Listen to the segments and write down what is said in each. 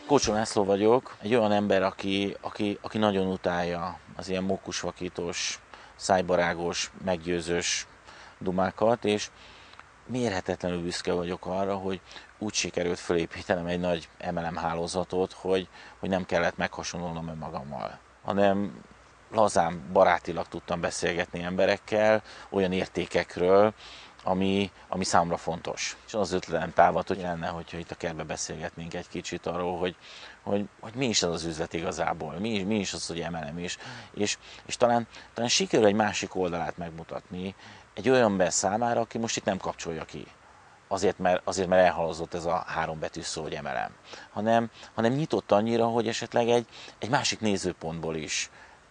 Kócsa László vagyok, egy olyan ember, aki nagyon utálja az ilyen mókusvakítós, szájbarágos, meggyőzős dumákat, és mérhetetlenül büszke vagyok arra, hogy úgy sikerült fölépítenem egy nagy MLM hálózatot, hogy nem kellett meghasonlulnom önmagammal, hanem lazán, barátilag tudtam beszélgetni emberekkel olyan értékekről, ami számra fontos. És az ötletem támad, hogy lenne, hogyha itt a kertbe beszélgetnénk egy kicsit arról, hogy mi is az az üzlet igazából, mi is az, hogy MLM is. És talán sikerül egy másik oldalát megmutatni egy olyan ember számára, aki most itt nem kapcsolja ki. Azért, mert elhalazott ez a három betűs szó, hogy MLM. Hanem nyitott annyira, hogy esetleg egy másik nézőpontból is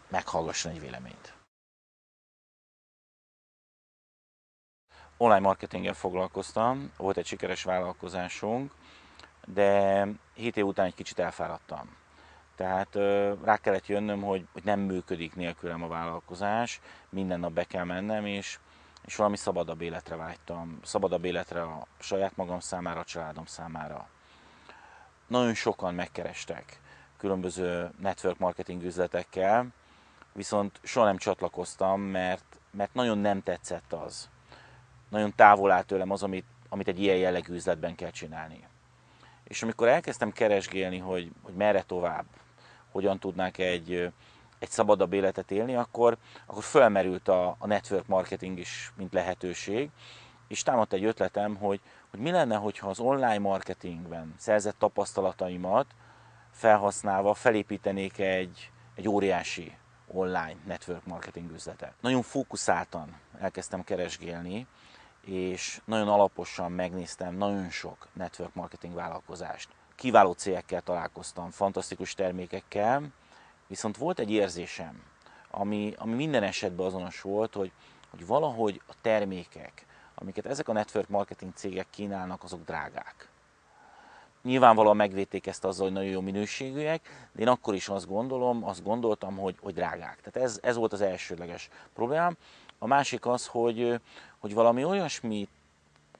meghallgasson egy véleményt. Online marketinggel foglalkoztam, volt egy sikeres vállalkozásunk, de 7 év után egy kicsit elfáradtam. Tehát rá kellett jönnöm, hogy nem működik nélkülem a vállalkozás, minden nap be kell mennem, és valami szabadabb életre vágytam. Szabadabb életre a saját magam számára, a családom számára. Nagyon sokan megkerestek különböző network marketing üzletekkel, viszont soha nem csatlakoztam, mert nagyon nem tetszett az. Nagyon távol áll tőlem az, amit egy ilyen jellegű üzletben kell csinálni. És amikor elkezdtem keresgélni, hogy merre tovább, hogyan tudnák egy szabadabb életet élni, akkor felmerült a network marketing is, mint lehetőség, és támadt egy ötletem, hogy mi lenne, hogyha az online marketingben szerzett tapasztalataimat felhasználva felépítenék egy óriási online network marketing üzletet. Nagyon fókuszáltan elkezdtem keresgélni, és nagyon alaposan megnéztem nagyon sok network marketing vállalkozást. Kiváló cégekkel találkoztam, fantasztikus termékekkel, viszont volt egy érzésem, ami minden esetben azonos volt, hogy valahogy a termékek, amiket ezek a network marketing cégek kínálnak, azok drágák. Nyilvánvalóan megvédték ezt azzal, hogy nagyon jó minőségűek, de én akkor is azt gondoltam, hogy drágák. Tehát ez volt az elsődleges problémám. A másik az, hogy valami olyasmit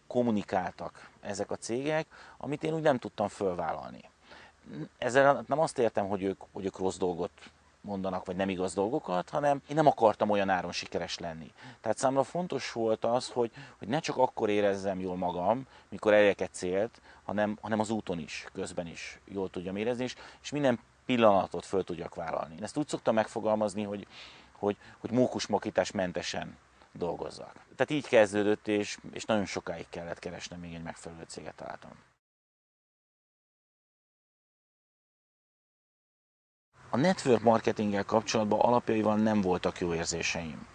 kommunikáltak ezek a cégek, amit én úgy nem tudtam fölvállalni. Ezzel nem azt értem, hogy ők rossz dolgot mondanak, vagy nem igaz dolgokat, hanem én nem akartam olyan áron sikeres lenni. Tehát számomra fontos volt az, hogy ne csak akkor érezzem jól magam, mikor elérek egy célt, hanem az úton is, közben is jól tudjam érezni, és minden pillanatot föl tudjak vállalni. Én ezt úgy szoktam megfogalmazni, hogy mókusmokítás mentesen dolgozzak. Tehát így kezdődött, és nagyon sokáig kellett keresnem, még egy megfelelő céget találtam. A network marketinggel kapcsolatban alapjaival nem voltak jó érzéseim.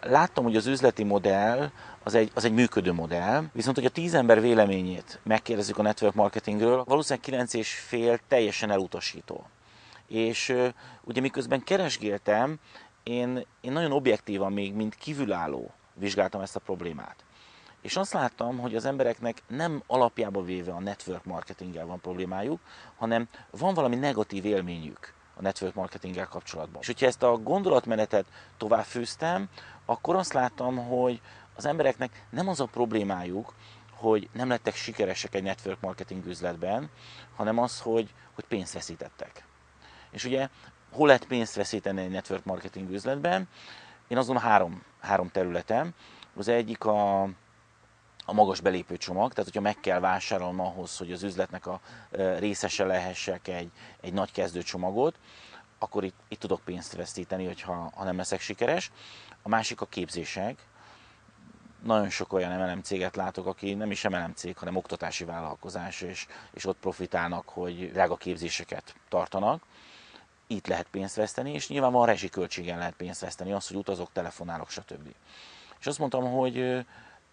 Láttam, hogy az üzleti modell az egy működő modell, viszont hogy a 10 ember véleményét megkérdezzük a network marketingről, valószínűleg 9,5 teljesen elutasító. És ugye miközben keresgéltem, én nagyon objektívan még, mint kívülálló vizsgáltam ezt a problémát. És azt láttam, hogy az embereknek nem alapjába véve a network marketinggel van problémájuk, hanem van valami negatív élményük a network marketinggel kapcsolatban. És hogyha ezt a gondolatmenetet tovább fűztem, akkor azt láttam, hogy az embereknek nem az a problémájuk, hogy nem lettek sikeresek egy network marketing üzletben, hanem az, hogy pénzt veszítettek. És ugye hol lehet pénzt veszíteni egy network marketing üzletben? Én azon három területen. Az egyik a magas belépőcsomag, tehát hogyha meg kell vásárolnom ahhoz, hogy az üzletnek a részese lehessek egy nagy kezdőcsomagot, akkor itt tudok pénzt vesztíteni, ha nem leszek sikeres. A másik a képzések. Nagyon sok olyan MLM céget látok, aki nem is MLM cég, hanem oktatási vállalkozás, és ott profitálnak, hogy drága képzéseket tartanak. Itt lehet pénzt veszteni, és nyilván van rezsiköltségen lehet pénzt veszteni, az, hogy utazok, telefonálok, stb. És azt mondtam, hogy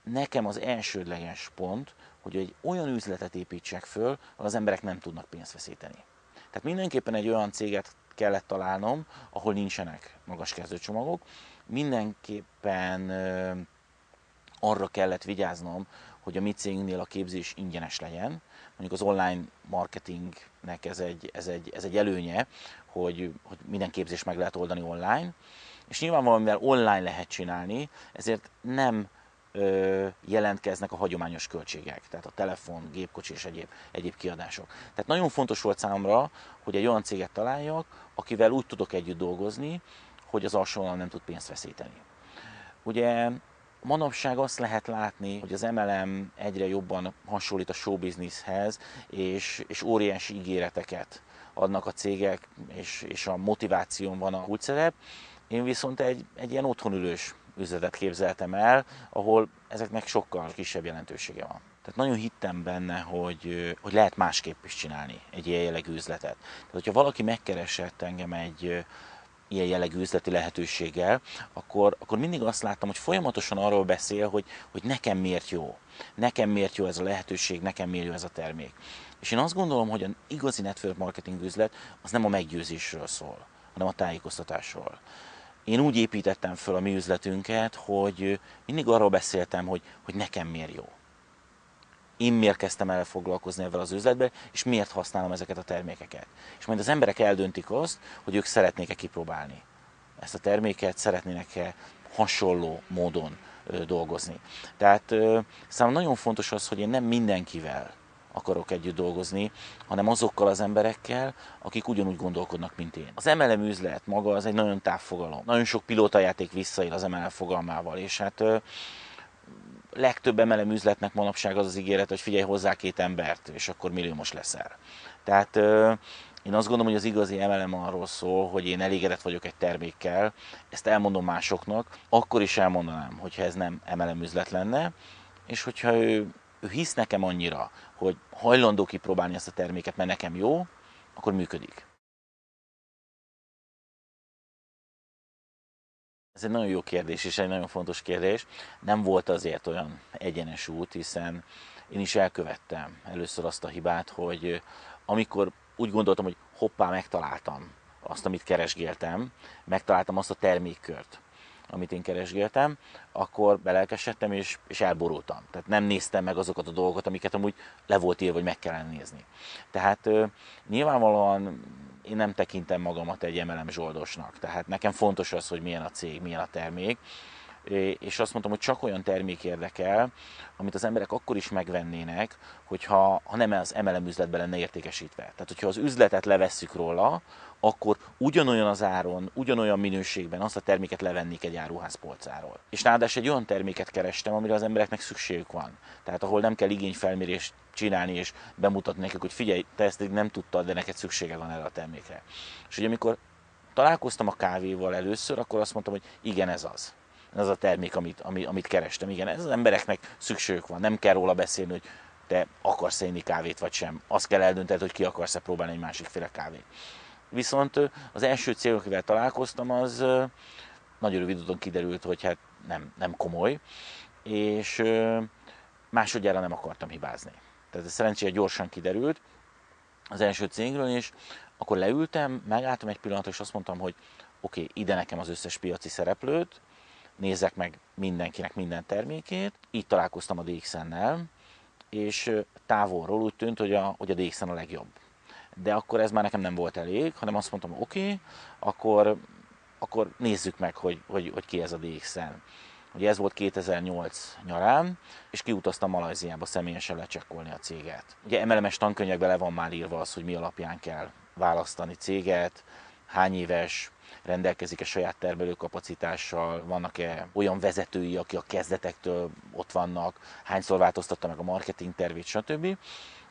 nekem az elsődleges pont, hogy egy olyan üzletet építsek föl, ahol az emberek nem tudnak pénzt veszíteni. Tehát mindenképpen egy olyan céget kellett találnom, ahol nincsenek magas kezdőcsomagok. Mindenképpen arra kellett vigyáznom, hogy a mi cégünknél a képzés ingyenes legyen. Mondjuk az online marketingnek ez egy előnye, hogy minden képzést meg lehet oldani online. És nyilvánvalóan, mivel online lehet csinálni, ezért nem jelentkeznek a hagyományos költségek, tehát a telefon, gépkocsi és egyéb kiadások. Tehát nagyon fontos volt számomra, hogy egy olyan céget találjak, akivel úgy tudok együtt dolgozni, hogy az alsóvonalon nem tud pénzt veszíteni. Ugye manapság azt lehet látni, hogy az MLM egyre jobban hasonlít a showbusinesshez, és óriási ígéreteket adnak a cégek, és a motiváción van a kulcsszerep. Én viszont egy ilyen otthonülős üzletet képzeltem el, ahol ezeknek sokkal kisebb jelentősége van. Tehát nagyon hittem benne, hogy lehet másképp is csinálni egy ilyen jellegű üzletet. Tehát, hogyha valaki megkeresett engem egy ilyen jellegű üzleti lehetőséggel, akkor mindig azt láttam, hogy folyamatosan arról beszél, hogy nekem miért jó. Nekem miért jó ez a lehetőség, nekem miért jó ez a termék. És én azt gondolom, hogy az igazi network marketing üzlet az nem a meggyőzésről szól, hanem a tájékoztatásról. Én úgy építettem föl a mi üzletünket, hogy mindig arról beszéltem, hogy nekem miért jó. Én miért kezdtem el foglalkozni ezzel az üzletben, és miért használom ezeket a termékeket. És majd az emberek eldöntik azt, hogy ők szeretnék-e kipróbálni ezt a terméket, szeretnének-e hasonló módon dolgozni. Tehát számomra nagyon fontos az, hogy én nem mindenkivel akarok együtt dolgozni, hanem azokkal az emberekkel, akik ugyanúgy gondolkodnak, mint én. Az MLM üzlet maga az egy nagyon távfogalom. Nagyon sok pilótajáték visszaél az MLM fogalmával, és hát legtöbb MLM üzletnek manapság az az ígéret, hogy figyelj hozzá 2 embert, és akkor milliómos leszel. Tehát én azt gondolom, hogy az igazi MLM arról szól, hogy én elégedett vagyok egy termékkel, ezt elmondom másoknak, akkor is elmondanám, hogyha ez nem MLM üzlet lenne, és hogyha ő hisz nekem annyira, hogy hajlandó kipróbálni ezt a terméket, mert nekem jó, akkor működik. Ez egy nagyon jó kérdés, és egy nagyon fontos kérdés. Nem volt azért olyan egyenes út, hiszen én is elkövettem először azt a hibát, hogy amikor úgy gondoltam, hogy hoppá, megtaláltam azt, amit keresgéltem, megtaláltam azt a termékkört, amit én keresgéltem, akkor belelkesedtem és elborultam. Tehát nem néztem meg azokat a dolgokat, amiket amúgy le volt írva, hogy meg kellene nézni. Tehát nyilvánvalóan én nem tekintem magamat egy MLM zsoldosnak. Tehát nekem fontos az, hogy milyen a cég, milyen a termék, és azt mondtam, hogy csak olyan termék érdekel, amit az emberek akkor is megvennének, hogyha nem az MLM üzletben lenne értékesítve. Tehát, hogyha az üzletet levesszük róla, akkor ugyanolyan az áron, ugyanolyan minőségben azt a terméket levennék egy áruház polcáról. És ráadásul egy olyan terméket kerestem, amire az embereknek szükségük van. Tehát ahol nem kell igényfelmérést csinálni és bemutatni nekik, hogy figyelj, te ezt nem tudtad, de neked szüksége van erre a termékre. És ugye amikor találkoztam a kávéval először, akkor azt mondtam, hogy igen, ez az. Ez a termék, amit kerestem. Igen, ez az embereknek szükségük van. Nem kell róla beszélni, hogy te akarsz inni kávét vagy sem. Azt kell eldöntened, hogy ki akarsz-e próbálni egy másikféle kávét. Viszont az első cég, akivel találkoztam, az nagyon rövid úton kiderült, hogy hát nem komoly, és másodjára nem akartam hibázni. Tehát ez szerencsére gyorsan kiderült az első cégről, és akkor leültem, megálltam egy pillanatra, és azt mondtam, hogy oké, ide nekem az összes piaci szereplőt, nézzek meg mindenkinek minden termékét. Így találkoztam a DXN-nel, és távolról úgy tűnt, hogy a DXN a legjobb. De akkor ez már nekem nem volt elég, hanem azt mondtam, oké, akkor nézzük meg, hogy ki ez a DXN. Ugye ez volt 2008 nyarán, és kiutaztam Malajziába személyesen lecsekkolni a céget. Ugye MLM-es tankönyvekben le van már írva az, hogy mi alapján kell választani céget, hány éves, rendelkezik-e saját termelőkapacitással, vannak-e olyan vezetői, akik a kezdetektől ott vannak, hányszor változtatta meg a marketing tervét, stb.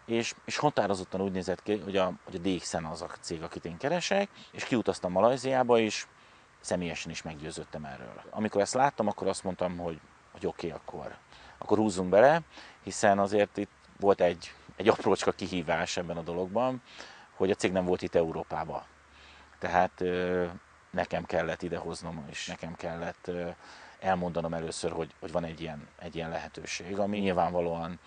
És határozottan úgy nézett ki, hogy a DXN az a cég, akit én keresek, és kiutaztam Malajziába, és személyesen is meggyőződtem erről. Amikor ezt láttam, akkor azt mondtam, hogy oké, akkor húzzunk bele, hiszen azért itt volt egy aprócska kihívás ebben a dologban, hogy a cég nem volt itt Európában. Tehát nekem kellett idehoznom, és nekem kellett elmondanom először, hogy van egy ilyen lehetőség, ami nyilvánvalóan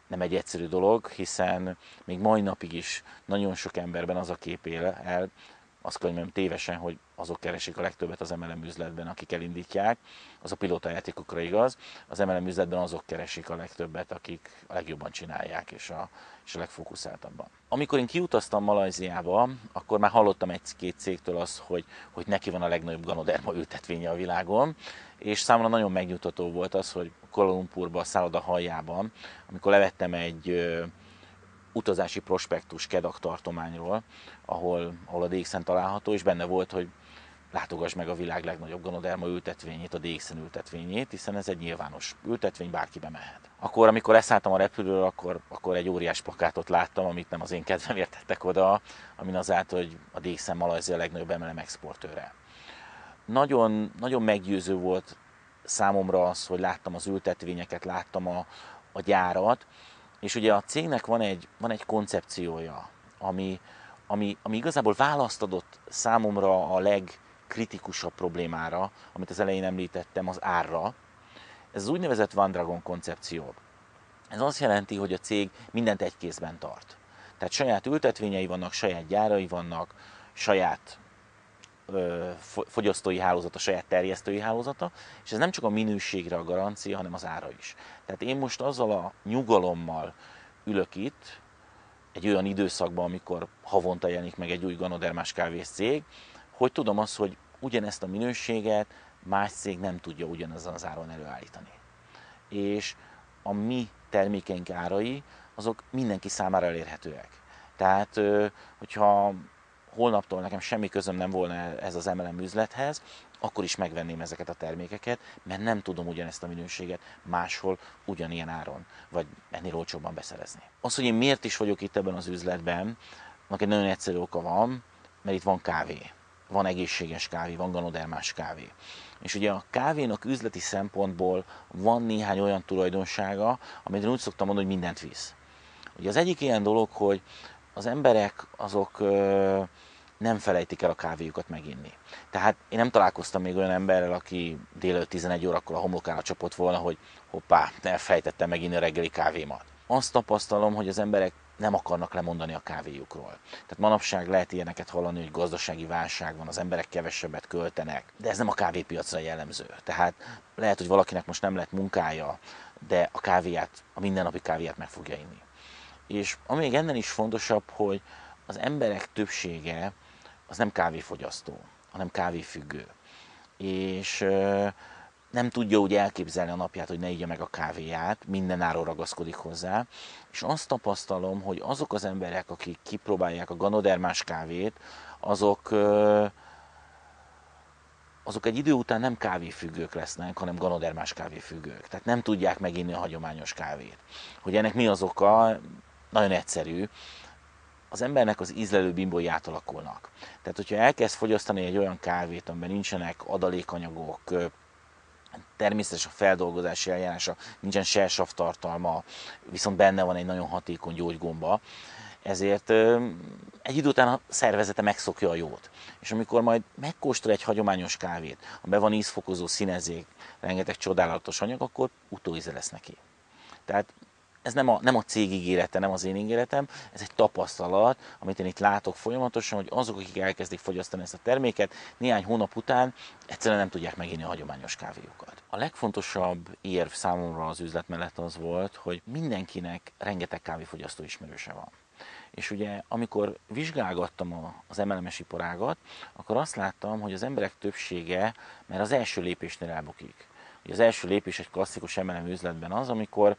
nem egy egyszerű dolog, hiszen még mai napig is nagyon sok emberben az a kép él el, azt könyvem tévesen, hogy azok keresik a legtöbbet az MLM üzletben, akik elindítják. Az a pilótajátékokra igaz. Az MLM üzletben azok keresik a legtöbbet, akik a legjobban csinálják, és a legfókuszáltabban. Amikor én kiutaztam Malajziába, akkor már hallottam egy-két cégtől azt, hogy neki van a legnagyobb ganoderma ültetvénye a világon, és számomra nagyon megnyugtató volt az, hogy Kuala Lumpurban, a szálloda haljában, amikor levettem egy utazási prospektus Kedah tartományról, ahol a DXN található, és benne volt, hogy látogass meg a világ legnagyobb ganoderma ültetvényét, a DXN ültetvényét, hiszen ez egy nyilvános ültetvény, bárki bemehet. Akkor, amikor leszálltam a repülőről, akkor egy óriás plakátot láttam, amit nem az én kedvemért tettek oda, amin az állt, hogy a DXN Malajzia legnagyobb MLM exportőre. Nagyon, nagyon meggyőző volt számomra az, hogy láttam az ültetvényeket, láttam a gyárat, és ugye a cégnek van egy koncepciója, ami igazából választ adott számomra a legkritikusabb problémára, amit az elején említettem, az árra. Ez az úgynevezett One Dragon koncepció. Ez azt jelenti, hogy a cég mindent egy kézben tart. Tehát saját ültetvényei vannak, saját gyárai vannak, saját fogyasztói hálózata, saját terjesztői hálózata, és ez nem csak a minőségre a garancia, hanem az ára is. Tehát én most azzal a nyugalommal ülök itt, egy olyan időszakban, amikor havonta jelenik meg egy új ganodermás kávés cég, hogy tudom azt, hogy ugyanezt a minőséget más cég nem tudja ugyanezen az áron előállítani. És a mi termékeink árai, azok mindenki számára elérhetőek. Tehát, hogyha holnaptól nekem semmi közöm nem volna ez az MLM üzlethez, akkor is megvenném ezeket a termékeket, mert nem tudom ugyanezt a minőséget máshol ugyanilyen áron, vagy ennél olcsóbban beszerezni. Az, hogy én miért is vagyok itt ebben az üzletben, annak egy nagyon egyszerű oka van, mert itt van kávé. Van egészséges kávé, van ganodermás kávé. És ugye a kávénak üzleti szempontból van néhány olyan tulajdonsága, amit én úgy szoktam mondani, hogy mindent visz. Ugye az egyik ilyen dolog, hogy az emberek azok nem felejtik el a kávéjukat meginni. Tehát én nem találkoztam még olyan emberrel, aki délelőtt 11 órakor a homlokára csapott volna, hogy hoppá, elfejtettem meginni a reggeli kávémat. Azt tapasztalom, hogy az emberek nem akarnak lemondani a kávéjukról. Tehát manapság lehet ilyeneket hallani, hogy gazdasági válság van, az emberek kevesebbet költenek, de ez nem a kávépiacra jellemző. Tehát lehet, hogy valakinek most nem lett munkája, de a kávéját, a mindennapi kávéját meg fogja inni. És ami még ennél is fontosabb, hogy az emberek többsége az nem kávéfogyasztó, hanem kávéfüggő. És nem tudja úgy elképzelni a napját, hogy ne igya meg a kávéját, mindenáron ragaszkodik hozzá. És azt tapasztalom, hogy azok az emberek, akik kipróbálják a ganodermás kávét, azok egy idő után nem kávéfüggők lesznek, hanem ganodermás kávéfüggők. Tehát nem tudják meginni a hagyományos kávét. Hogy ennek mi az oka? Nagyon egyszerű. Az embernek az ízlelő bimbói átalakulnak. Tehát, hogyha elkezd fogyasztani egy olyan kávét, amiben nincsenek adalékanyagok, természetes a feldolgozási eljárása, nincsen sersav tartalma, viszont benne van egy nagyon hatékony gyógygomba, ezért egy idő után a szervezete megszokja a jót. És amikor majd megkóstol egy hagyományos kávét, amiben van ízfokozó színezék, rengeteg csodálatos anyag, akkor utóíze lesz neki. Tehát ez nem a cég ígérete, nem az én ígéretem, ez egy tapasztalat, amit én itt látok folyamatosan, hogy azok, akik elkezdik fogyasztani ezt a terméket, néhány hónap után egyszerűen nem tudják meginni a hagyományos kávéjukat. A legfontosabb érv számomra az üzlet mellett az volt, hogy mindenkinek rengeteg kávéfogyasztó ismerőse van. És ugye amikor vizsgálgattam az MLM-es iparágat, akkor azt láttam, hogy az emberek többsége már az első lépésnél elbukik. Ugye az első lépés egy klasszikus MLM üzletben az, amikor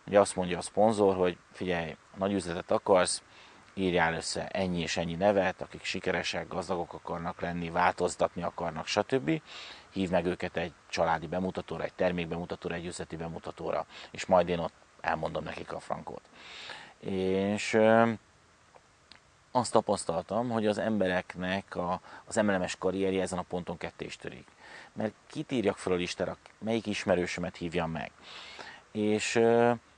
ugye azt mondja a szponzor, hogy figyelj, nagy üzletet akarsz, írjál össze ennyi és ennyi nevet, akik sikeresek, gazdagok akarnak lenni, változtatni akarnak, stb. Hív meg őket egy családi bemutatóra, egy termékbemutatóra, egy üzleti bemutatóra, és majd én ott elmondom nekik a frankót. És azt tapasztaltam, hogy az embereknek az MLM-es karrierje ezen a ponton ketté is törik. Mert kit írjak fel a listára, melyik ismerősömet hívjam meg. És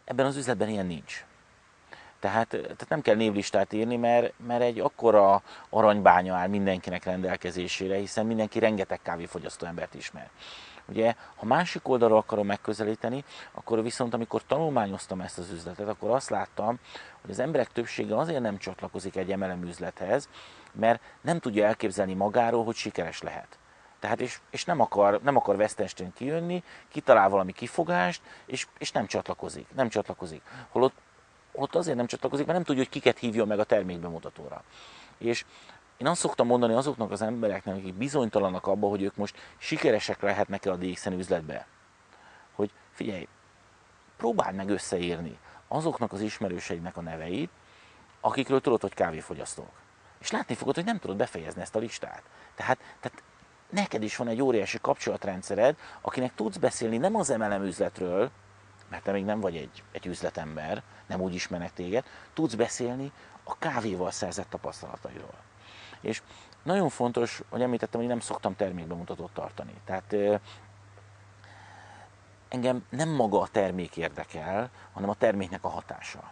ebben az üzletben ilyen nincs. Tehát nem kell névlistát írni, mert egy akkora aranybánya áll mindenkinek rendelkezésére, hiszen mindenki rengeteg kávéfogyasztó embert ismer. Ugye, ha másik oldalról akarom megközelíteni, akkor viszont amikor tanulmányoztam ezt az üzletet, akkor azt láttam, hogy az emberek többsége azért nem csatlakozik egy MLM üzlethez, mert nem tudja elképzelni magáról, hogy sikeres lehet. Tehát és nem akar vesztestén kijönni, kitalál valami kifogást, és nem csatlakozik. Holott azért nem csatlakozik, mert nem tudja, hogy kiket hívjon meg a termékbemutatóra. És én azt szoktam mondani azoknak az embereknek, akik bizonytalanak abban, hogy ők most sikeresek lehetnek-e a DXN üzletbe, hogy figyelj, próbáld meg összeírni azoknak az ismerőseidnek a neveit, akikről tudod, hogy kávéfogyasztók. És látni fogod, hogy nem tudod befejezni ezt a listát. Tehát neked is van egy óriási kapcsolatrendszered, akinek tudsz beszélni nem az MLM üzletről, mert te még nem vagy egy üzletember, nem úgy ismernek téged, tudsz beszélni a kávéval szerzett tapasztalatairól. És nagyon fontos, hogy említettem, hogy nem szoktam termékbemutatót tartani. Tehát engem nem maga a termék érdekel, hanem a terméknek a hatása.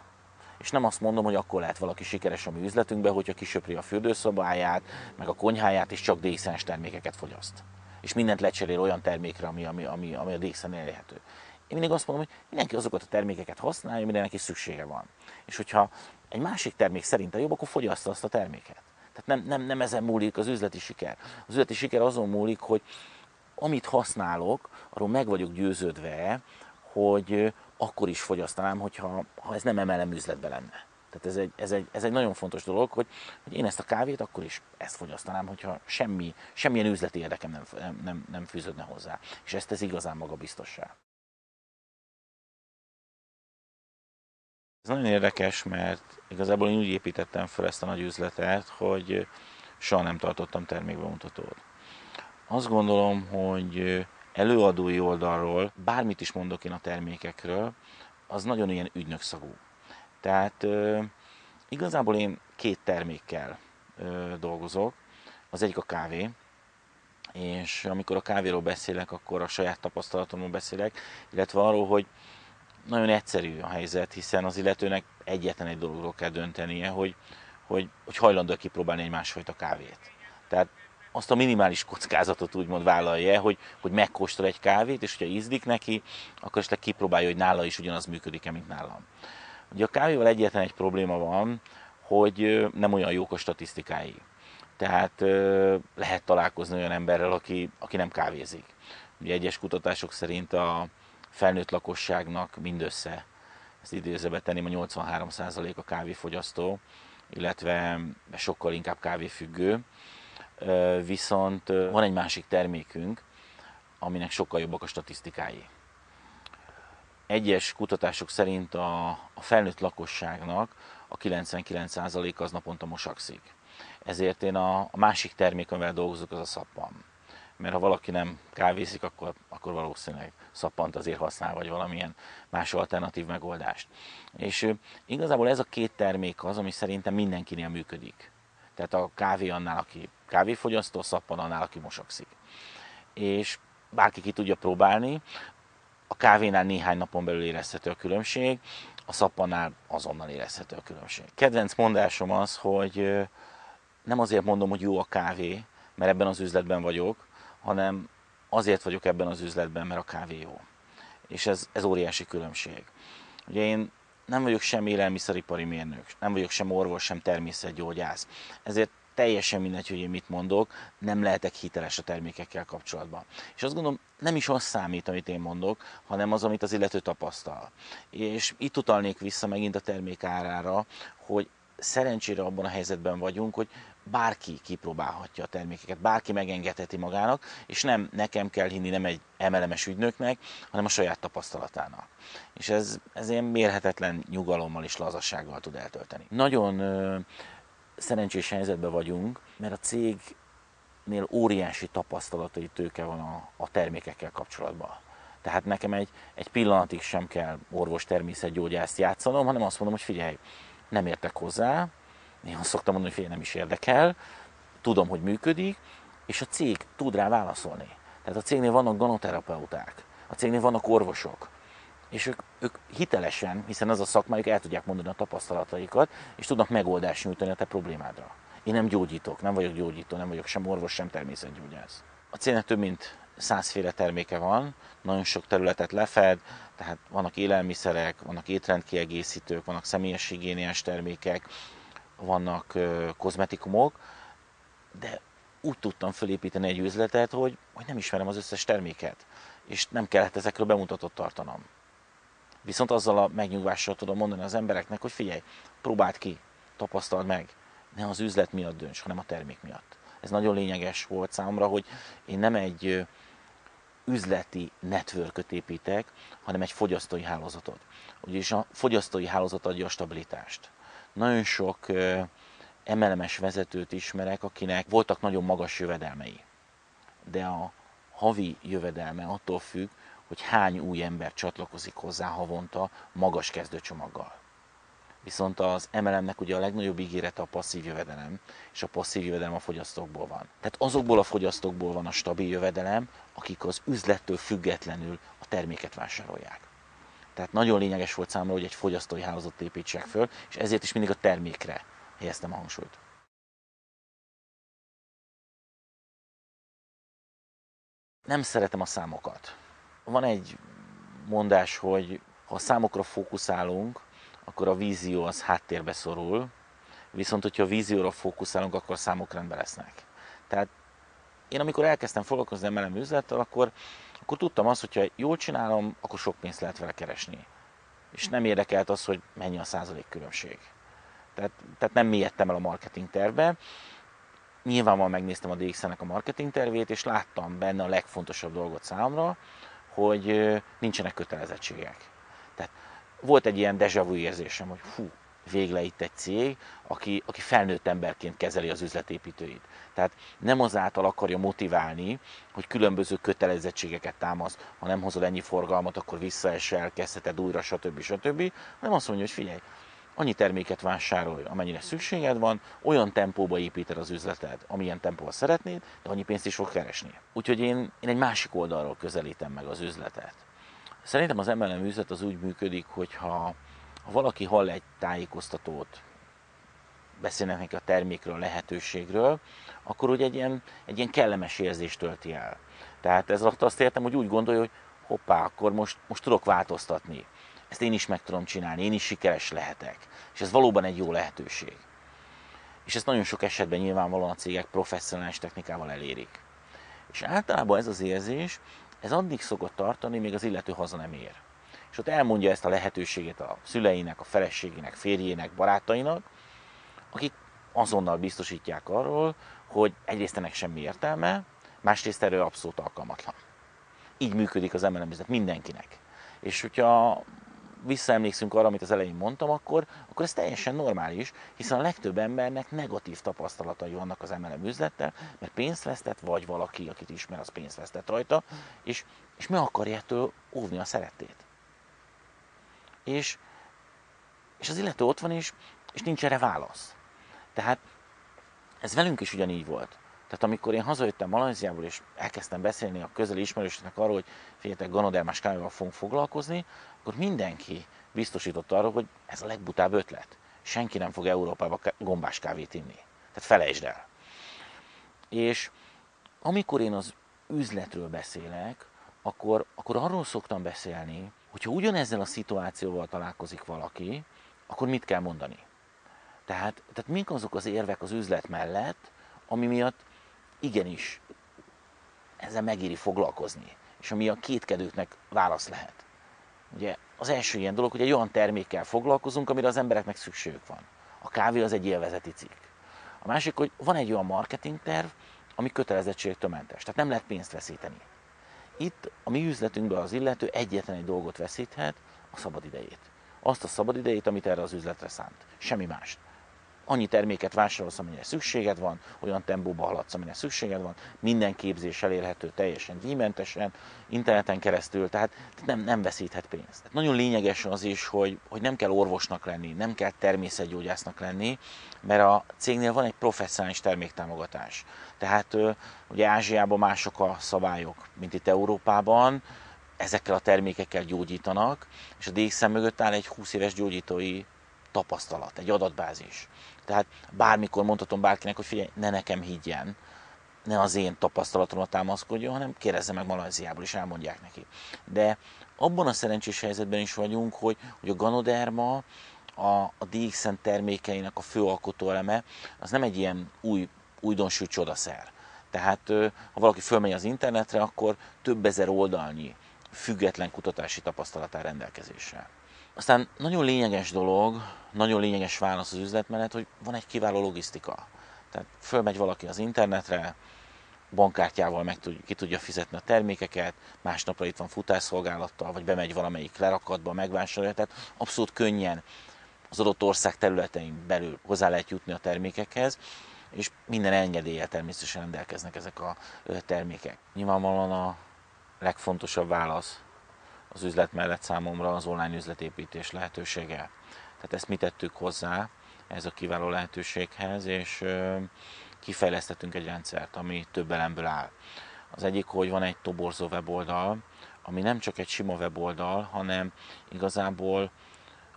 És nem azt mondom, hogy akkor lehet valaki sikeres a mi üzletünkben, hogyha kisöpri a fürdőszobáját, meg a konyháját, és csak DXN-es termékeket fogyaszt. És mindent lecserél olyan termékre, ami a DXN elérhető. Én mindig azt mondom, hogy mindenki azokat a termékeket használja, amire neki szüksége van. És hogyha egy másik termék szerinte jobb, akkor fogyassza azt a terméket. Tehát nem ezen múlik az üzleti siker. Az üzleti siker azon múlik, hogy amit használok, arról meg vagyok győződve, hogy akkor is fogyasztanám, ha ez nem MLM üzletben lenne. Tehát ez egy nagyon fontos dolog, hogy én ezt a kávét akkor is ezt fogyasztanám, hogyha semmilyen üzleti érdekem nem fűződne hozzá. És ezt ez igazán magabiztossá. Ez nagyon érdekes, mert igazából én úgy építettem fel ezt a nagy üzletet, hogy soha nem tartottam termékbemutatót. Azt gondolom, hogy előadói oldalról, bármit is mondok én a termékekről, az nagyon ilyen ügynökszagú. Tehát igazából én két termékkel dolgozok. Az egyik a kávé, és amikor a kávéról beszélek, akkor a saját tapasztalatomról beszélek, illetve arról, hogy nagyon egyszerű a helyzet, hiszen az illetőnek egyetlen egy dologról kell döntenie, hogy hajlandó kipróbálni egy másfajta kávét. Tehát azt a minimális kockázatot úgymond vállalja, hogy megkóstol egy kávét, és hogyha ízlik neki, akkor esetleg kipróbálja, hogy nála is ugyanaz működik-e, mint nálam. Ugye a kávéval egyetlen egy probléma van, hogy nem olyan jók a statisztikái. Tehát lehet találkozni olyan emberrel, aki nem kávézik. Ugye egyes kutatások szerint a felnőtt lakosságnak mindössze, ezt idézőbe tenném, a 83% a kávéfogyasztó, illetve sokkal inkább kávéfüggő. Viszont van egy másik termékünk, aminek sokkal jobbak a statisztikái. Egyes kutatások szerint a felnőtt lakosságnak a 99% az naponta mosakszik. Ezért én a másik termék, amivel dolgozok, az a szappan. Mert ha valaki nem kávézik, akkor valószínűleg szappant azért használ, vagy valamilyen más alternatív megoldást. És igazából ez a két termék az, ami szerintem mindenkinél működik. Tehát a kávé annál, aki kávéfogyasztó, a szappan annál, aki mosakszik. És bárki ki tudja próbálni, a kávénál néhány napon belül érezhető a különbség, a szappannál azonnal érezhető a különbség. Kedvenc mondásom az, hogy nem azért mondom, hogy jó a kávé, mert ebben az üzletben vagyok, hanem azért vagyok ebben az üzletben, mert a kávé jó. És ez óriási különbség. Ugye én nem vagyok sem élelmiszeripari mérnök, nem vagyok sem orvos, sem természetgyógyász. Ezért teljesen mindegy, hogy én mit mondok, nem lehetek hiteles a termékekkel kapcsolatban. És azt gondolom, nem is az számít, amit én mondok, hanem az, amit az illető tapasztal. És itt utalnék vissza megint a termék árára, hogy szerencsére abban a helyzetben vagyunk, hogy bárki kipróbálhatja a termékeket, bárki megengedheti magának, és nem nekem kell hinni, nem egy MLM-es ügynöknek, hanem a saját tapasztalatának. És ez ilyen mérhetetlen nyugalommal és lazasággal tud eltölteni. Nagyon szerencsés helyzetben vagyunk, mert a cégnél óriási tapasztalatai tőke van a termékekkel kapcsolatban. Tehát nekem egy pillanatig sem kell orvos természetgyógyászt játszanom, hanem azt mondom, hogy figyelj, nem értek hozzá, én azt szoktam mondani, hogy figyelj, nem is érdekel, tudom, hogy működik, és a cég tud rá válaszolni. Tehát a cégnél vannak ganoterapeuták, a cégnél vannak orvosok, és ők hitelesen, hiszen az a szakmájuk, el tudják mondani a tapasztalataikat, és tudnak megoldást nyújtani a te problémádra. Én nem gyógyítok, nem vagyok gyógyító, nem vagyok sem orvos, sem természetgyógyász. A cégnek több mint 100 terméke van, nagyon sok területet lefed, tehát vannak élelmiszerek, vannak étrendkiegészítők, vannak személyes higiéniás termékek, vannak kozmetikumok, de úgy tudtam felépíteni egy üzletet, hogy nem ismerem az összes terméket, és nem kellett ezekről bemutatót tartanom. Viszont azzal a megnyugvással tudom mondani az embereknek, hogy figyelj, próbáld ki, tapasztald meg, ne az üzlet miatt dönts, hanem a termék miatt. Ez nagyon lényeges volt számomra, hogy én nem egy üzleti networköt építek, hanem egy fogyasztói hálózatot. Ugyanis a fogyasztói hálózat adja a stabilitást. Nagyon sok MLM-es vezetőt ismerek, akinek voltak nagyon magas jövedelmei. De a havi jövedelme attól függ, hogy hány új ember csatlakozik hozzá havonta magas kezdőcsomaggal. Viszont az MLM-nek ugye a legnagyobb ígérete a passzív jövedelem, és a passzív jövedelem a fogyasztókból van. Tehát azokból a fogyasztókból van a stabil jövedelem, akik az üzlettől függetlenül a terméket vásárolják. Tehát nagyon lényeges volt számomra, hogy egy fogyasztói hálózatot építsek föl, és ezért is mindig a termékre helyeztem a hangsúlyt. Nem szeretem a számokat. Van egy mondás, hogy ha a számokra fókuszálunk, akkor a vízió az háttérbe szorul, viszont hogyha a vízióra fókuszálunk, akkor a számok rendben lesznek. Tehát én amikor elkezdtem foglalkozni MLM üzlettel, akkor tudtam azt, hogyha jól csinálom, akkor sok pénzt lehet vele keresni. És nem érdekelt az, hogy mennyi a százalék különbség. Tehát nem mélyedtem el a marketing tervbe. Nyilvánvalóan megnéztem a DXN-nek a marketing tervét, és láttam benne a legfontosabb dolgot számomra, hogy nincsenek kötelezettségek. Tehát volt egy ilyen déjà vu érzésem, hogy végre itt egy cég, aki felnőtt emberként kezeli az üzletépítőit. Tehát nem azáltal akarja motiválni, hogy különböző kötelezettségeket támaszt, ha nem hozod ennyi forgalmat, akkor visszaesel, kezdheted újra, stb. Hanem azt mondja, hogy figyelj, annyi terméket vásárolj, amennyire szükséged van, olyan tempóba építed az üzleted, amilyen tempóval szeretnéd, de annyi pénzt is fog keresni. Úgyhogy én egy másik oldalról közelítem meg az üzletet. Szerintem az MLM üzlet az úgy működik, hogy ha valaki hall egy tájékoztatót, beszélnek neki a termékről, a lehetőségről, akkor úgy egy ilyen kellemes érzést tölti el. Tehát ez alatt azt értem, hogy úgy gondolja, hogy hoppá, akkor most tudok változtatni. Ezt én is meg tudom csinálni, én is sikeres lehetek. És ez valóban egy jó lehetőség. És ezt nagyon sok esetben nyilvánvalóan a cégek professzionális technikával elérik. És általában ez az érzés, ez addig szokott tartani, míg az illető haza nem ér. És ott elmondja ezt a lehetőséget a szüleinek, a feleségének, férjének, barátainak, akik azonnal biztosítják arról, hogy egyrészt ennek semmi értelme, másrészt erről abszolút alkalmatlan. Így működik az MLM üzlet mindenkinek. És hogyha visszaemlékszünk arra, amit az elején mondtam, akkor ez teljesen normális, hiszen a legtöbb embernek negatív tapasztalatai vannak az MLM üzlettel, mert pénzt vesztett, vagy valaki, akit ismer, az pénzt vesztett rajta, és meg akarja ettől óvni a szerettét. És az illető ott van és nincs erre válasz. Tehát ez velünk is ugyanígy volt. Tehát amikor én hazajöttem Malajziából, és elkezdtem beszélni a közeli ismerősöknek arról, hogy figyeljetek, ganodermás kávéval fogunk foglalkozni, akkor mindenki biztosított arról, hogy ez a legbutább ötlet. Senki nem fog Európába gombás kávét inni. Tehát felejtsd el. És amikor én az üzletről beszélek, akkor arról szoktam beszélni, hogyha ugyanezzel a szituációval találkozik valaki, akkor mit kell mondani? Tehát mik azok az érvek az üzlet mellett, ami miatt igenis ezzel megéri foglalkozni, és ami a kétkedőknek válasz lehet. Ugye az első ilyen dolog, hogy egy olyan termékkel foglalkozunk, amire az embereknek szükségük van. A kávé az egy élvezeti cikk. A másik, hogy van egy olyan marketingterv, ami kötelezettségtől mentes, tehát nem lehet pénzt veszíteni. Itt a mi üzletünkben az illető egyetlen egy dolgot veszíthet, a szabadidejét. Azt a szabadidejét, amit erre az üzletre szánt. Semmi mást. Annyi terméket vásárolsz, amire szükséged van, olyan tempóba haladsz, amire szükséged van, minden képzés elérhető teljesen díjmentesen, interneten keresztül, tehát nem veszíthet pénzt. Tehát nagyon lényeges az is, hogy nem kell orvosnak lenni, nem kell természetgyógyásznak lenni, mert a cégnél van egy professzionális terméktámogatás. Tehát ugye Ázsiában mások a szabályok, mint itt Európában, ezekkel a termékekkel gyógyítanak, és a DXN mögött áll egy 20 éves gyógyítói tapasztalat, egy adatbázis. Tehát bármikor mondhatom bárkinek, hogy figyelj, ne nekem higgyen, ne az én tapasztalatomra támaszkodjon, hanem kérdezze meg Malajziából, is elmondják neki. De abban a szerencsés helyzetben is vagyunk, hogy a Ganoderma a DXN termékeinek a fő alkotóeleme, az nem egy ilyen újdonsült csodaszer. Tehát ha valaki fölmegy az internetre, akkor több ezer oldalnyi független kutatási tapasztalat áll rendelkezésre. Aztán nagyon lényeges dolog, nagyon lényeges válasz az üzlet mellett, hogy van egy kiváló logisztika. Tehát fölmegy valaki az internetre, bankkártyával ki tudja fizetni a termékeket, másnapra itt van futárszolgálattal, vagy bemegy valamelyik lerakatba, megvásárolja, tehát abszolút könnyen az adott ország területein belül hozzá lehet jutni a termékekhez, és minden engedéllyel természetesen rendelkeznek ezek a termékek. Nyilvánvalóan a legfontosabb válasz az üzlet mellett számomra az online üzletépítés lehetősége. Tehát ezt mi tettük hozzá ez a kiváló lehetőséghez, és kifejlesztettünk egy rendszert, ami több elemből áll. Az egyik, hogy van egy toborzó weboldal, ami nem csak egy sima weboldal, hanem igazából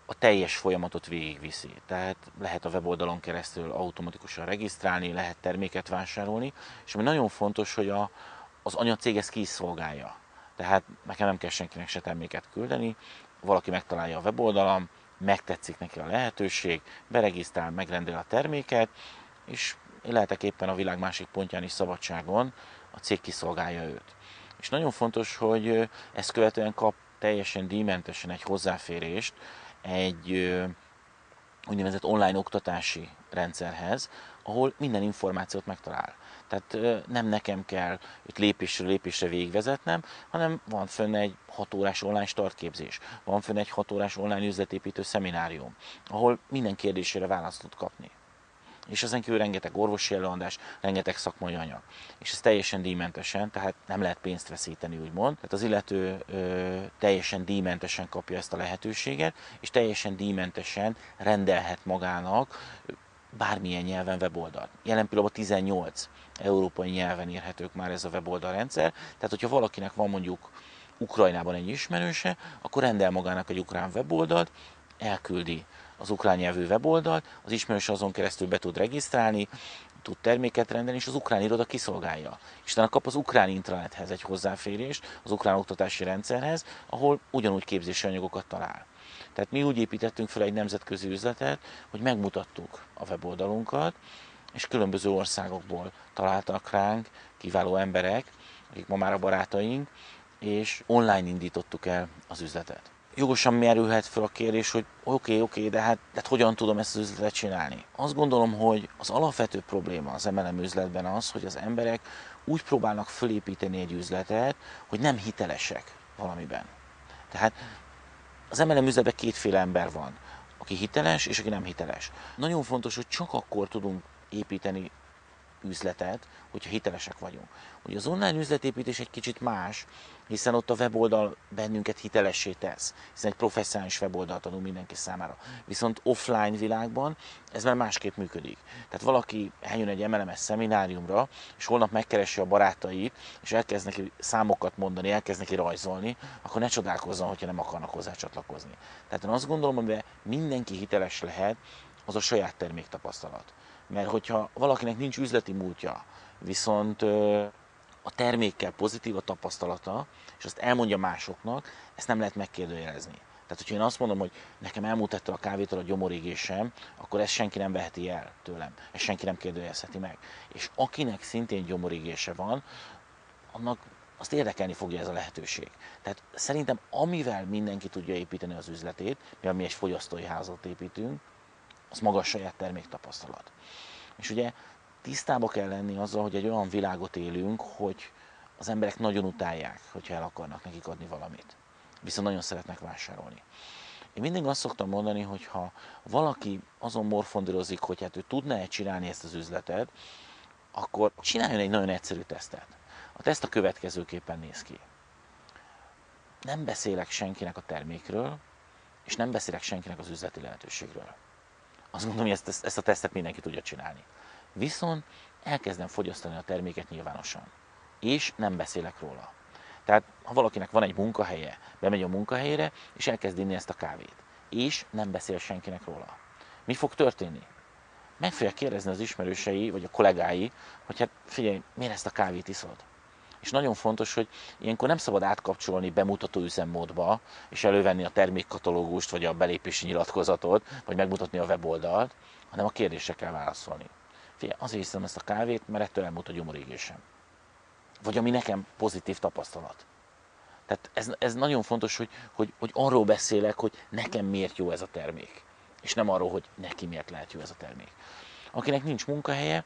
a teljes folyamatot végigviszi. Tehát lehet a weboldalon keresztül automatikusan regisztrálni, lehet terméket vásárolni, és ami nagyon fontos, hogy az anyacég ezt ki is szolgálja. Tehát nekem nem kell senkinek se terméket küldeni, valaki megtalálja a weboldalam, megtetszik neki a lehetőség, beregisztrál, megrendel a terméket, és én lehetek éppen a világ másik pontján is szabadságon, a cég kiszolgálja őt. És nagyon fontos, hogy ezt követően kap teljesen díjmentesen egy hozzáférést egy úgynevezett online oktatási rendszerhez, ahol minden információt megtalál. Tehát nem nekem kell itt lépésről lépésre végigvezetnem, hanem van fönn egy 6 órás online startképzés, van fönn egy 6 órás online üzletépítő szeminárium, ahol minden kérdésére választ tud kapni. És ezen kívül rengeteg orvosi előadás, rengeteg szakmai anyag. És ez teljesen díjmentesen, tehát nem lehet pénzt veszíteni, úgymond. Tehát az illető teljesen díjmentesen kapja ezt a lehetőséget, és teljesen díjmentesen rendelhet magának bármilyen nyelven weboldalt. Jelen pillanatban 18 európai nyelven érhetők már ez a weboldalrendszer, tehát hogyha valakinek van mondjuk Ukrajnában egy ismerőse, akkor rendel magának egy ukrán weboldalt, elküldi az ukrán nyelvű weboldalt, az ismerős azon keresztül be tud regisztrálni, tud terméket rendelni, és az ukrán iroda kiszolgálja. És utána kap az ukrán intranethez egy hozzáférést, az ukrán oktatási rendszerhez, ahol ugyanúgy képzési anyagokat talál. Tehát mi úgy építettünk fel egy nemzetközi üzletet, hogy megmutattuk a weboldalunkat, és különböző országokból találtak ránk kiváló emberek, akik ma már a barátaink, és online indítottuk el az üzletet. Jogosan merülhet fel a kérdés, hogy oké, de hát hogyan tudom ezt az üzletet csinálni? Azt gondolom, hogy az alapvető probléma az MLM üzletben az, hogy az emberek úgy próbálnak fölépíteni egy üzletet, hogy nem hitelesek valamiben. Tehát az MLM üzletben kétféle ember van, aki hiteles és aki nem hiteles. Nagyon fontos, hogy csak akkor tudunk építeni üzletet, hogyha hitelesek vagyunk. Ugye az online üzletépítés egy kicsit más, hiszen ott a weboldal bennünket hitelessé tesz, hiszen egy professzionális weboldalt adunk mindenki számára. Viszont offline világban ez már másképp működik. Tehát valaki eljön egy MLM-es szemináriumra, és holnap megkeresi a barátait, és elkezd neki számokat mondani, elkezd neki rajzolni, akkor ne csodálkozzon, hogyha nem akarnak hozzá csatlakozni. Tehát én azt gondolom, hogy mindenki hiteles lehet, az a saját terméktapasztalat. Mert hogyha valakinek nincs üzleti múltja, viszont a termékkel pozitív a tapasztalata, és azt elmondja másoknak, ezt nem lehet megkérdőjelezni. Tehát, hogyha én azt mondom, hogy nekem elmúlt ettől a kávétól a gyomorégésem, akkor ezt senki nem veheti el tőlem, ezt senki nem kérdőjelezheti meg. És akinek szintén gyomorégése van, annak azt érdekelni fogja ez a lehetőség. Tehát szerintem amivel mindenki tudja építeni az üzletét, mivel mi egy fogyasztói házat építünk, az maga a saját terméktapasztalat. És ugye tisztába kell lenni azzal, hogy egy olyan világot élünk, hogy az emberek nagyon utálják, hogyha el akarnak nekik adni valamit. Viszont nagyon szeretnek vásárolni. Én mindig azt szoktam mondani, hogy ha valaki azon morfondírozik, hogy hát ő tudná-e csinálni ezt az üzletet, akkor csináljon egy nagyon egyszerű tesztet. A teszt a következőképpen néz ki. Nem beszélek senkinek a termékről, és nem beszélek senkinek az üzleti lehetőségről. Azt mondom, hogy ezt a tesztet mindenki tudja csinálni. Viszont elkezdem fogyasztani a terméket nyilvánosan. És nem beszélek róla. Tehát, ha valakinek van egy munkahelye, bemegy a munkahelyére, és elkezd inni ezt a kávét. És nem beszél senkinek róla. Mi fog történni? meg fogja kérdezni az ismerősei, vagy a kollégái, hogy hát figyelj, miért ezt a kávét iszod? És nagyon fontos, hogy ilyenkor nem szabad átkapcsolni bemutató üzemmódba, és elővenni a termékkatalógust, vagy a belépési nyilatkozatot, vagy megmutatni a weboldalt, hanem a kérdésre kell válaszolni. Figyelj, azért iszom ezt a kávét, mert ettől elmúlt a gyomorégésem. Vagy ami nekem pozitív tapasztalat. Tehát ez nagyon fontos, hogy arról beszélek, hogy nekem miért jó ez a termék. És nem arról, hogy neki miért lehet jó ez a termék. Akinek nincs munkahelye,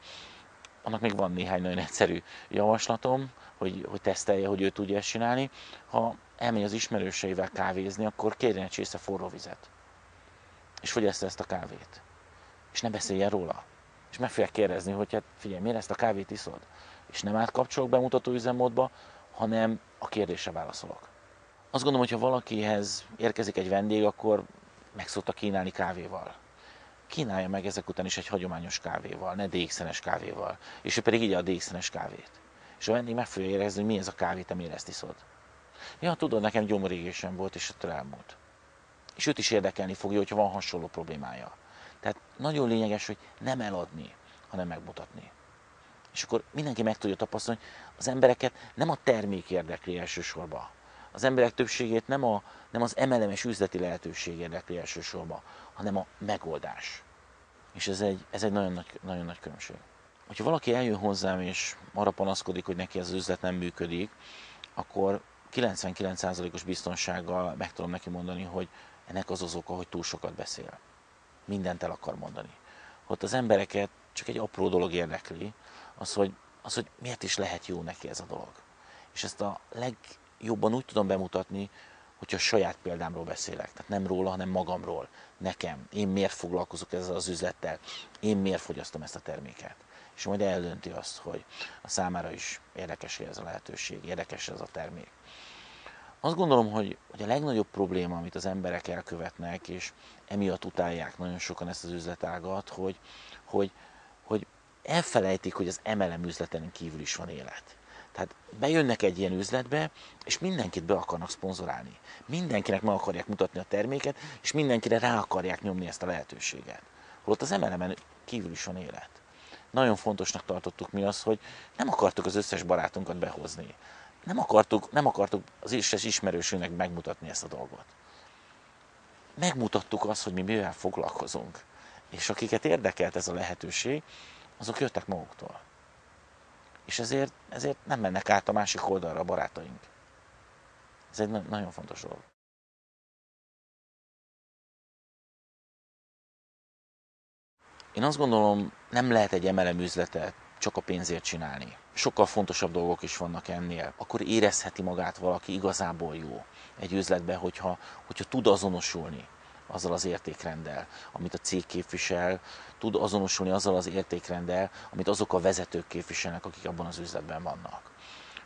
annak még van néhány nagyon egyszerű javaslatom, hogy tesztelje, hogy ő tudja ezt csinálni. Ha elmegy az ismerőseivel kávézni, akkor kérjen egy csésze forró vizet. És fogyassza ezt a kávét. És ne beszéljen róla. És meg fogják kérdezni, hogy hát figyelj, miért ezt a kávét iszod? És nem átkapcsolok bemutató üzemmódba, hanem a kérdésre válaszolok. Azt gondolom, hogy ha valakihez érkezik egy vendég, akkor meg szokta kínálni kávéval. Kínálja meg ezek után is egy hagyományos kávéval, ne DX-es kávéval. És ő pedig igye a DX-es kávét. És a vendég meg fogja érezni, hogy mi ez a kávé, te miért ezt iszod. Ja, tudod, nekem gyomorégésem volt, és ettől elmúlt. És őt is érdekelni fogja, hogyha van hasonló problémája. Tehát nagyon lényeges, hogy nem eladni, hanem megmutatni. És akkor mindenki meg tudja tapasztalni, hogy az embereket nem a termék érdekli elsősorban. Az emberek többségét nem az emelemes üzleti lehetőség érdekli elsősorban, hanem a megoldás. És ez egy nagyon nagy különbség. Hogyha valaki eljön hozzám és arra panaszkodik, hogy neki ez az üzlet nem működik, akkor 99%-os biztonsággal meg tudom neki mondani, hogy ennek az oka, hogy túl sokat beszél. Mindent el akar mondani. Ott az embereket csak egy apró dolog érdekli, az, hogy miért is lehet jó neki ez a dolog. És ezt a legjobban úgy tudom bemutatni, hogyha a saját példámról beszélek. Tehát nem róla, hanem magamról. Nekem. Én miért foglalkozok ezzel az üzlettel. Én miért fogyasztom ezt a terméket. És majd eldönti azt, hogy a számára is érdekes ez a lehetőség, érdekes ez a termék. Azt gondolom, hogy a legnagyobb probléma, amit az emberek elkövetnek, és emiatt utálják nagyon sokan ezt az üzletágat, hogy elfelejtik, hogy az MLM üzleten kívül is van élet. Tehát bejönnek egy ilyen üzletbe, és mindenkit be akarnak szponzorálni. Mindenkinek meg akarják mutatni a terméket, és mindenkire rá akarják nyomni ezt a lehetőséget. Holott az MLM-en kívül is van élet. Nagyon fontosnak tartottuk mi az, hogy nem akartuk az összes barátunkat behozni. Nem akartuk az összes ismerősünknek megmutatni ezt a dolgot. Megmutattuk azt, hogy mi mivel foglalkozunk. És akiket érdekelt ez a lehetőség, azok jöttek maguktól. És ezért nem mennek át a másik oldalra a barátaink. Ez egy nagyon fontos dolog. Én azt gondolom, nem lehet egy MLM üzletet csak a pénzért csinálni. Sokkal fontosabb dolgok is vannak ennél. Akkor érezheti magát valaki igazából jó egy üzletbe, hogyha tud azonosulni azzal az értékrenddel, amit a cég képvisel, tud azonosulni azzal az értékrenddel, amit azok a vezetők képviselnek, akik abban az üzletben vannak.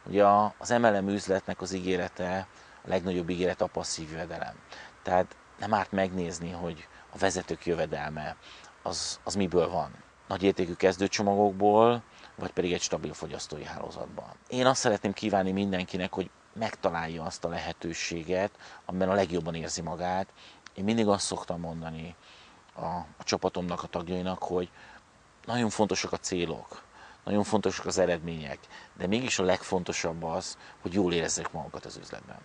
Ugye az MLM üzletnek az ígérete, a legnagyobb ígéret a passzív jövedelem. Tehát nem árt megnézni, hogy a vezetők jövedelme az miből van. Nagy értékű kezdőcsomagokból, vagy pedig egy stabil fogyasztói hálózatban. Én azt szeretném kívánni mindenkinek, hogy megtalálja azt a lehetőséget, amiben a legjobban érzi magát. Én mindig azt szoktam mondani a csapatomnak, a tagjainak, hogy nagyon fontosak a célok, nagyon fontosak az eredmények, de mégis a legfontosabb az, hogy jól érezzék magukat az üzletben.